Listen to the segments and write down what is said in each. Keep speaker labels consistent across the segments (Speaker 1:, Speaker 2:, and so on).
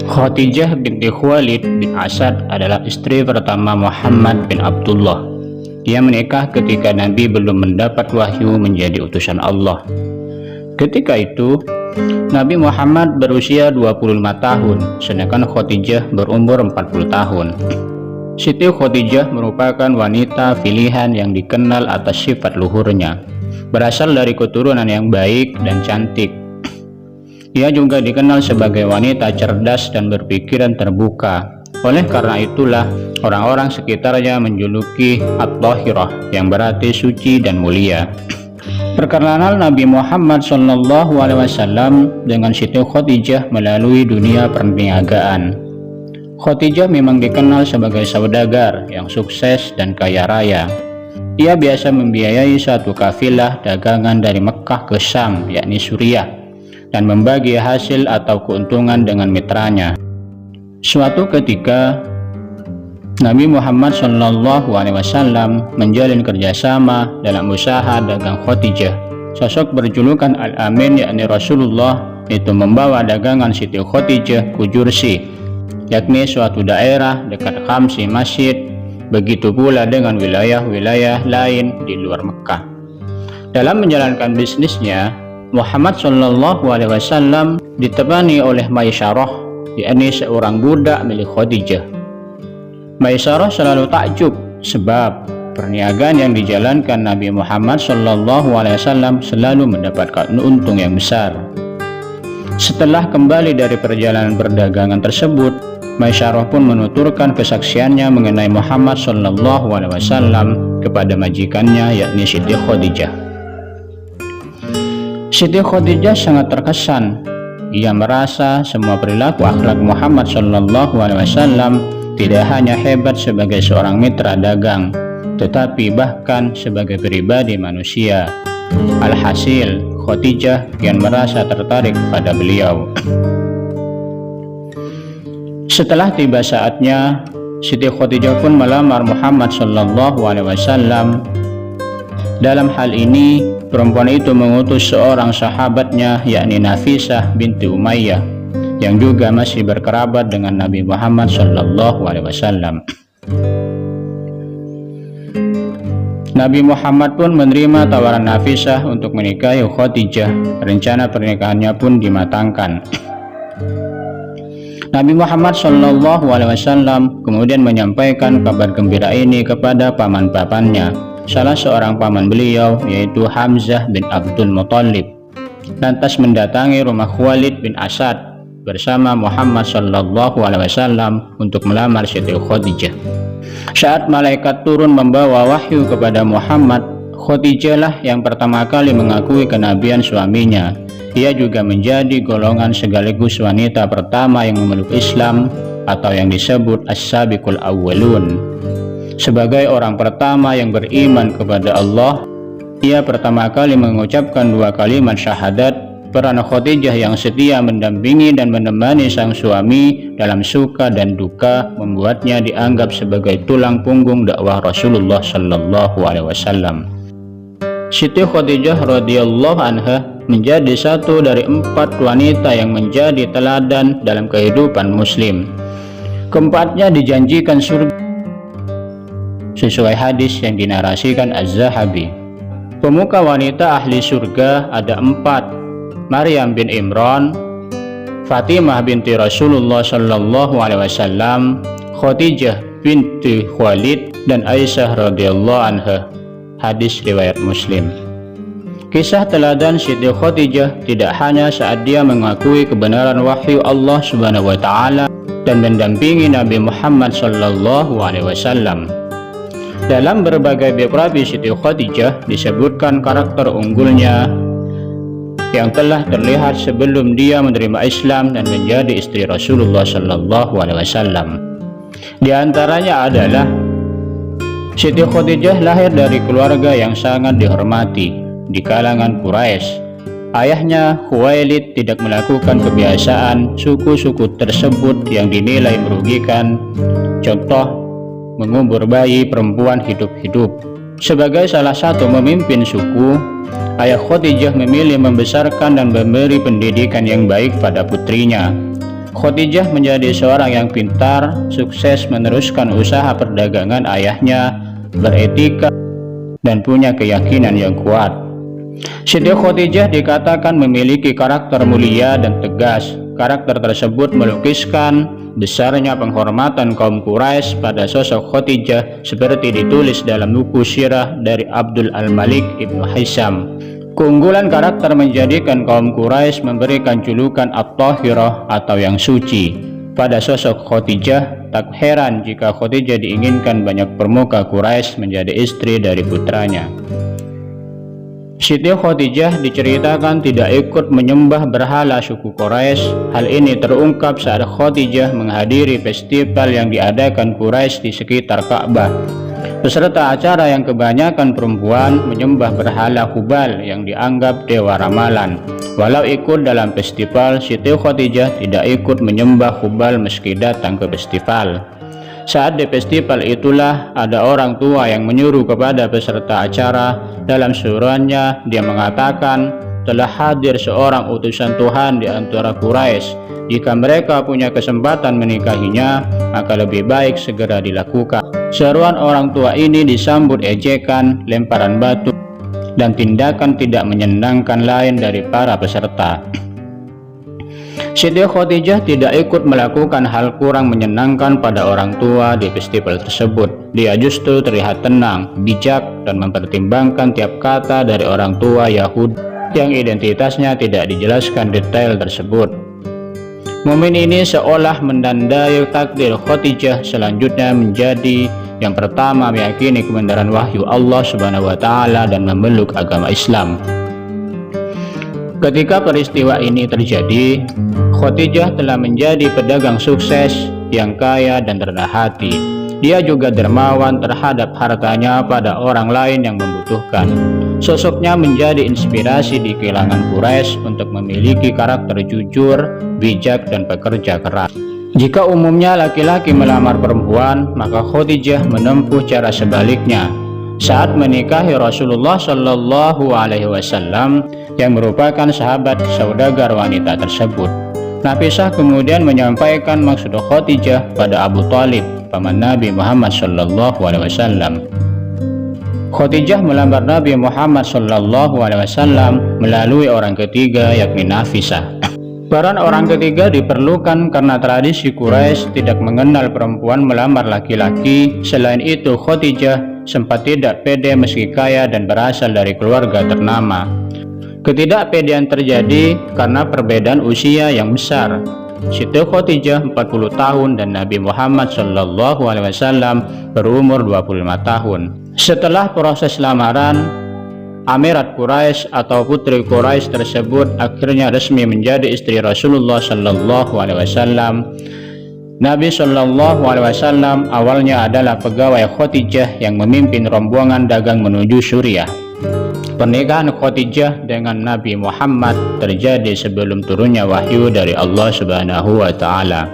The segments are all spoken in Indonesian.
Speaker 1: Khadijah binti Khuwailid bin Asad adalah istri pertama Muhammad bin Abdullah. Ia menikah ketika Nabi belum mendapat wahyu menjadi utusan Allah. Ketika itu, Nabi Muhammad berusia 25 tahun, sedangkan Khadijah berumur 40 tahun. Siti Khadijah merupakan wanita pilihan yang dikenal atas sifat luhurnya, berasal dari keturunan yang baik dan cantik. Ia juga dikenal sebagai wanita cerdas dan berpikiran terbuka. Oleh karena itulah, orang-orang sekitarnya menjuluki At-Thahirah, yang berarti suci dan mulia. Perkenalan Nabi Muhammad SAW dengan Siti Khadijah melalui dunia perniagaan. Khadijah memang dikenal sebagai saudagar yang sukses dan kaya raya. Ia biasa membiayai satu kafilah dagangan dari Mekkah ke Syam, yakni Suriah, dan membagi hasil atau keuntungan dengan mitranya. Suatu ketika, Nabi Muhammad SAW menjalin kerjasama dalam usaha dagang Khadijah. Sosok berjulukan Al-Amin, yakni Rasulullah, itu membawa dagangan Siti Khadijah ke Jursi, yakni suatu daerah dekat Khamsi Masjid. Begitu pula dengan wilayah-wilayah lain di luar Mekkah. Dalam menjalankan bisnisnya, Muhammad SAW ditemani oleh Maisyarah, yakni seorang budak milik Khadijah. Maisyarah selalu takjub sebab perniagaan yang dijalankan Nabi Muhammad SAW selalu mendapatkan untung yang besar. Setelah kembali dari perjalanan perdagangan tersebut, Maisyarah pun menuturkan kesaksiannya mengenai Muhammad SAW kepada majikannya, yakni Siti Khadijah. Siti Khadijah sangat terkesan. Ia merasa semua perilaku akhlak Muhammad SAW tidak hanya hebat sebagai seorang mitra dagang, tetapi bahkan sebagai pribadi manusia. Alhasil, Khadijah kian merasa tertarik pada beliau. Setelah tiba saatnya, Siti Khadijah pun melamar Muhammad SAW. Dalam hal ini, perempuan itu mengutus seorang sahabatnya, yakni Nafisah binti Umayyah, yang juga masih berkerabat dengan Nabi Muhammad SAW. Nabi Muhammad pun menerima tawaran Nafisah untuk menikahi Khadijah. Rencana pernikahannya pun dimatangkan. Nabi Muhammad SAW kemudian menyampaikan kabar gembira ini kepada paman-pamannya. Salah seorang paman beliau, yaitu Hamzah bin Abdul Muthalib, lantas mendatangi rumah Khuwailid bin Asad bersama Muhammad SAW untuk melamar Siti Khadijah. Saat malaikat turun membawa wahyu kepada Muhammad, Khadijah lah yang pertama kali mengakui kenabian suaminya. Ia juga menjadi golongan sekaligus wanita pertama yang memeluk Islam atau yang disebut As-Sabiqul Awwalun. Sebagai orang pertama yang beriman kepada Allah, ia pertama kali mengucapkan dua kalimat syahadat. Peran Khadijah yang setia mendampingi dan menemani sang suami dalam suka dan duka membuatnya dianggap sebagai tulang punggung dakwah Rasulullah SAW. Siti Khadijah radhiyallahu anha menjadi satu dari 4 wanita yang menjadi teladan dalam kehidupan muslim. Keempatnya dijanjikan surga sesuai hadis yang dinarasikan Az-Zahabi. Pemuka wanita ahli surga ada 4: Maryam bin Imran, Fatimah binti Rasulullah SAW, Khadijah binti Khuwailid, dan Aisyah radhiyallahu anha. Hadis riwayat Muslim. Kisah teladan Siti Khadijah tidak hanya saat dia mengakui kebenaran wahyu Allah Subhanahu wa taala dan mendampingi Nabi Muhammad SAW. Dalam berbagai biografi Siti Khadijah disebutkan karakter unggulnya yang telah terlihat sebelum dia menerima Islam dan menjadi istri Rasulullah SAW. Di antaranya adalah Siti Khadijah lahir dari keluarga yang sangat dihormati di kalangan Quraisy. Ayahnya Khuwailid tidak melakukan kebiasaan suku-suku tersebut yang dinilai merugikan, contoh mengubur bayi perempuan hidup-hidup. Sebagai salah satu memimpin suku, ayah Khadijah memilih membesarkan dan memberi pendidikan yang baik pada putrinya. Khadijah menjadi seorang yang pintar, sukses meneruskan usaha perdagangan ayahnya, beretika, dan punya keyakinan yang kuat. Siti Khadijah dikatakan memiliki karakter mulia dan tegas. Karakter tersebut melukiskan besarnya penghormatan kaum Quraisy pada sosok Khadijah seperti ditulis dalam buku sirah dari Abdul Al-Malik Ibnu Hisam. Keunggulan karakter menjadikan kaum Quraisy memberikan julukan At-Tahirah atau yang suci pada sosok Khadijah. Tak heran jika Khadijah diinginkan banyak pemuka Quraisy menjadi istri dari putranya. Siti Khadijah diceritakan tidak ikut menyembah berhala suku Quraisy. Hal ini terungkap saat Khadijah menghadiri festival yang diadakan Quraisy di sekitar Ka'bah. Peserta acara yang kebanyakan perempuan menyembah berhala Hubal yang dianggap dewa ramalan. Walau ikut dalam festival, Siti Khadijah tidak ikut menyembah Hubal meski datang ke festival. Saat di festival itulah ada orang tua yang menyuruh kepada peserta acara. Dalam suruhannya dia mengatakan, telah hadir seorang utusan Tuhan di antara Quraisy. Jika mereka punya kesempatan menikahinya, maka lebih baik segera dilakukan. Seruan orang tua ini disambut ejekan, lemparan batu, dan tindakan tidak menyenangkan lain dari para peserta. Siti Khadijah tidak ikut melakukan hal kurang menyenangkan pada orang tua di festival tersebut. Dia justru terlihat tenang, bijak, dan mempertimbangkan tiap kata dari orang tua Yahudi yang identitasnya tidak dijelaskan detail tersebut. Momen ini seolah menandai takdir Khadijah selanjutnya menjadi yang pertama meyakini kebenaran wahyu Allah Subhanahu wa Ta'ala dan memeluk agama Islam. Ketika peristiwa ini terjadi, Khadijah telah menjadi pedagang sukses yang kaya dan rendah hati. Dia juga dermawan terhadap hartanya pada orang lain yang membutuhkan. Sosoknya menjadi inspirasi di kalangan Quraisy untuk memiliki karakter jujur, bijak, dan pekerja keras. Jika umumnya laki-laki melamar perempuan, maka Khadijah menempuh cara sebaliknya. Saat menikahi Rasulullah Shallallahu Alaihi Wasallam yang merupakan sahabat saudagar wanita tersebut, Nafisah kemudian menyampaikan maksud Khadijah pada Abu Thalib, paman Nabi Muhammad Shallallahu Alaihi Wasallam. Khadijah melamar Nabi Muhammad Shallallahu Alaihi Wasallam melalui orang ketiga, yakni Nafisah. Peran orang ketiga diperlukan karena tradisi Quraisy tidak mengenal perempuan melamar laki-laki. Selain itu, Khadijah sempat tidak pede meski kaya dan berasal dari keluarga ternama. Ketidakpedean terjadi karena perbedaan usia yang besar. Siti Khadijah 40 tahun dan Nabi Muhammad Shallallahu Alaihi Wasallam berumur 25 tahun. Setelah proses lamaran, Amirat Quraisy atau putri Quraisy tersebut akhirnya resmi menjadi istri Rasulullah Shallallahu Alaihi Wasallam. Nabi Shallallahu Alaihi Wasallam awalnya adalah pegawai Khadijah yang memimpin rombongan dagang menuju Suriah. Pernikahan Khadijah dengan Nabi Muhammad terjadi sebelum turunnya wahyu dari Allah Subhanahu wa Ta'ala.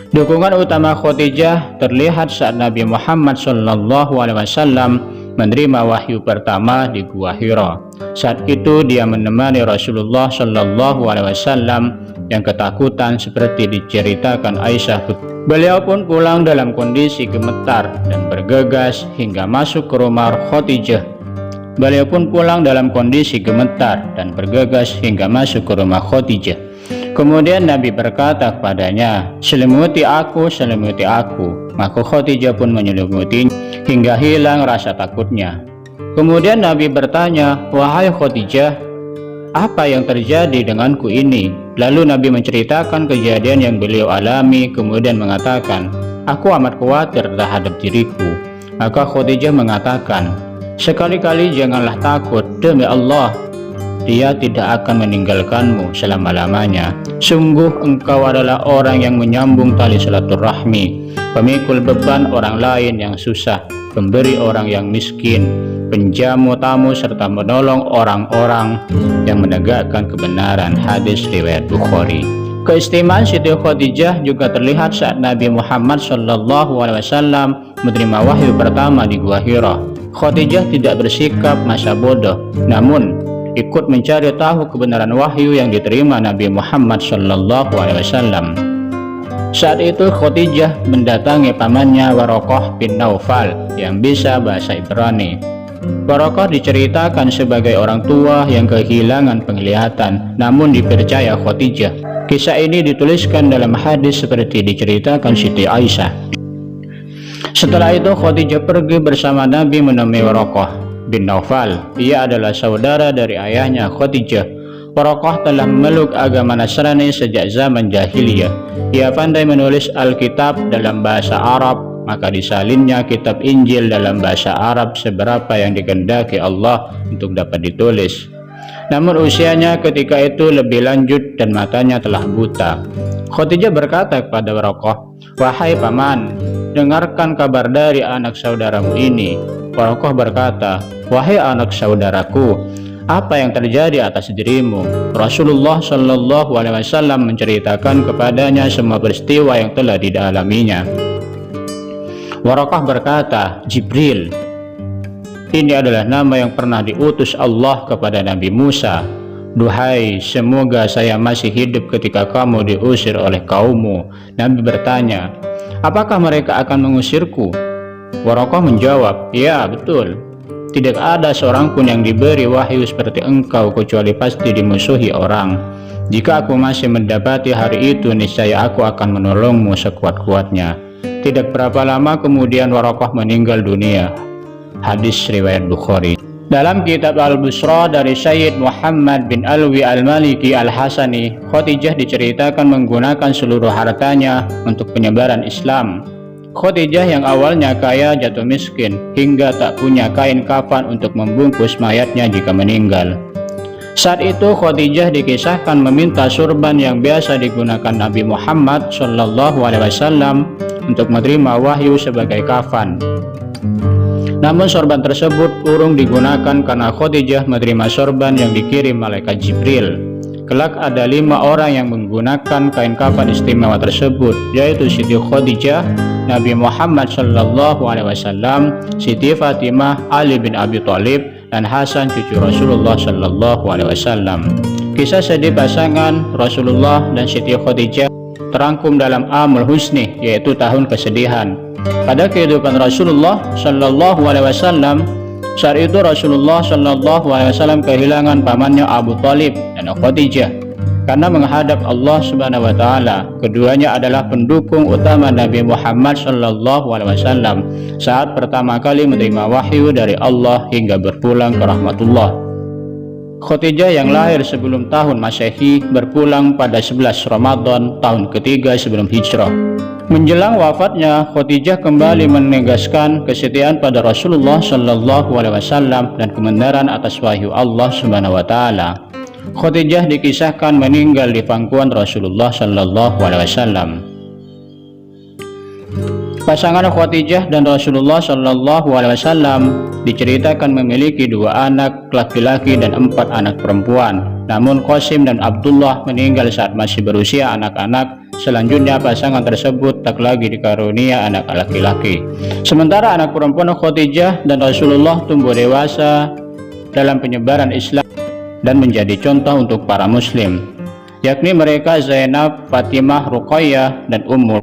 Speaker 1: Dukungan utama Khadijah terlihat saat Nabi Muhammad Shallallahu Alaihi Wasallam menerima wahyu pertama di Gua Hira. Saat itu dia menemani Rasulullah Shallallahu Alaihi Wasallam yang ketakutan seperti diceritakan Aisyah. Beliau pun pulang dalam kondisi gemetar dan bergegas hingga masuk ke rumah Khadijah. Beliau pun pulang dalam kondisi gemetar dan bergegas hingga masuk ke rumah Khadijah. Kemudian Nabi berkata kepadanya, "Selimuti aku, selimuti aku." Maka Khadijah pun menyelimutinya hingga hilang rasa takutnya. Kemudian Nabi bertanya, "Wahai Khadijah, apa yang terjadi denganku ini?" Lalu Nabi menceritakan kejadian yang beliau alami, kemudian mengatakan, "Aku amat khawatir terhadap diriku." Maka Khadijah mengatakan, "Sekali-kali janganlah takut, demi Allah, Dia tidak akan meninggalkanmu selama-lamanya. Sungguh engkau adalah orang yang menyambung tali silaturahmi, pemikul beban orang lain yang susah, pemberi orang yang miskin, penjamu tamu, serta menolong orang-orang yang menegakkan kebenaran." Hadis riwayat Bukhari. Keistimewaan Siti Khadijah juga terlihat saat Nabi Muhammad Shallallahu Alaihi Wasallam menerima wahyu pertama di Gua Hira. Khadijah tidak bersikap masa bodoh, namun ikut mencari tahu kebenaran wahyu yang diterima Nabi Muhammad SAW. Saat itu Khadijah mendatangi pamannya Waraqah bin Naufal yang bisa bahasa Ibrani. Waraqah diceritakan sebagai orang tua yang kehilangan penglihatan namun dipercaya Khadijah. Kisah ini dituliskan dalam hadis seperti diceritakan Siti Aisyah. Setelah itu Khadijah pergi bersama Nabi menemui Waraqah bin Naufal. Ia adalah saudara dari ayahnya Khadijah. Waraqah telah memeluk agama Nasrani sejak zaman jahiliyah. Ia pandai menulis Alkitab dalam bahasa Arab, maka disalinnya kitab Injil dalam bahasa Arab seberapa yang dikehendaki Allah untuk dapat ditulis. Namun usianya ketika itu lebih lanjut dan matanya telah buta. Khadijah berkata kepada Waraqah, "Wahai paman, dengarkan kabar dari anak saudaramu ini." Waraqah berkata, "Wahai anak saudaraku, apa yang terjadi atas dirimu?" Rasulullah SAW menceritakan kepadanya semua peristiwa yang telah dialaminya. Waraqah berkata, "Jibril. Ini adalah nama yang pernah diutus Allah kepada Nabi Musa. Duhai, semoga saya masih hidup ketika kamu diusir oleh kaummu." Nabi bertanya, "Apakah mereka akan mengusirku?" Waraqah menjawab, "Ya, betul. Tidak ada seorang pun yang diberi wahyu seperti engkau kecuali pasti dimusuhi orang. Jika aku masih mendapati hari itu, niscaya aku akan menolongmu sekuat-kuatnya." Tidak berapa lama kemudian Waraqah meninggal dunia. Hadis riwayat Bukhari. Dalam kitab Al-Busra dari Syed Muhammad bin Alwi Al-Maliki Al-Hasani, Khadijah diceritakan menggunakan seluruh hartanya untuk penyebaran Islam. Khadijah yang awalnya kaya jatuh miskin hingga tak punya kain kafan untuk membungkus mayatnya jika meninggal. Saat itu Khadijah dikisahkan meminta surban yang biasa digunakan Nabi Muhammad SAW untuk menerima wahyu sebagai kafan. Namun sorban tersebut urung digunakan karena Khadijah menerima sorban yang dikirim malaikat Jibril. Kelak ada 5 orang yang menggunakan kain kafan istimewa tersebut, yaitu Siti Khadijah, Nabi Muhammad SAW, Siti Fatimah, Ali bin Abi Thalib, dan Hasan cucu Rasulullah SAW. Kisah sedih pasangan Rasulullah dan Siti Khadijah terangkum dalam Amul Husni, yaitu tahun kesedihan. Pada kehidupan Rasulullah SAW, saat itu Rasulullah SAW kehilangan pamannya Abu Thalib dan Khadijah. Karena menghadap Allah Subhanahu wa Ta'ala, keduanya adalah pendukung utama Nabi Muhammad SAW saat pertama kali menerima wahyu dari Allah hingga berpulang ke rahmatullah. Khadijah yang lahir sebelum tahun Masehi berpulang pada 11 Ramadan tahun ketiga sebelum hijrah. Menjelang wafatnya, Khadijah kembali menegaskan kesetiaan pada Rasulullah SAW dan kebenaran atas wahyu Allah Subhanahu wa Ta'ala. Khadijah dikisahkan meninggal di pangkuan Rasulullah SAW. Pasangan Khadijah dan Rasulullah SAW diceritakan memiliki 2 anak laki-laki dan 4 anak perempuan. Namun Qasim dan Abdullah meninggal saat masih berusia anak-anak. Selanjutnya pasangan tersebut tak lagi dikarunia anak laki-laki. Sementara anak perempuan Khadijah dan Rasulullah tumbuh dewasa dalam penyebaran Islam dan menjadi contoh untuk para muslim, yakni mereka Zainab, Fatimah, Ruqayyah, dan Ummul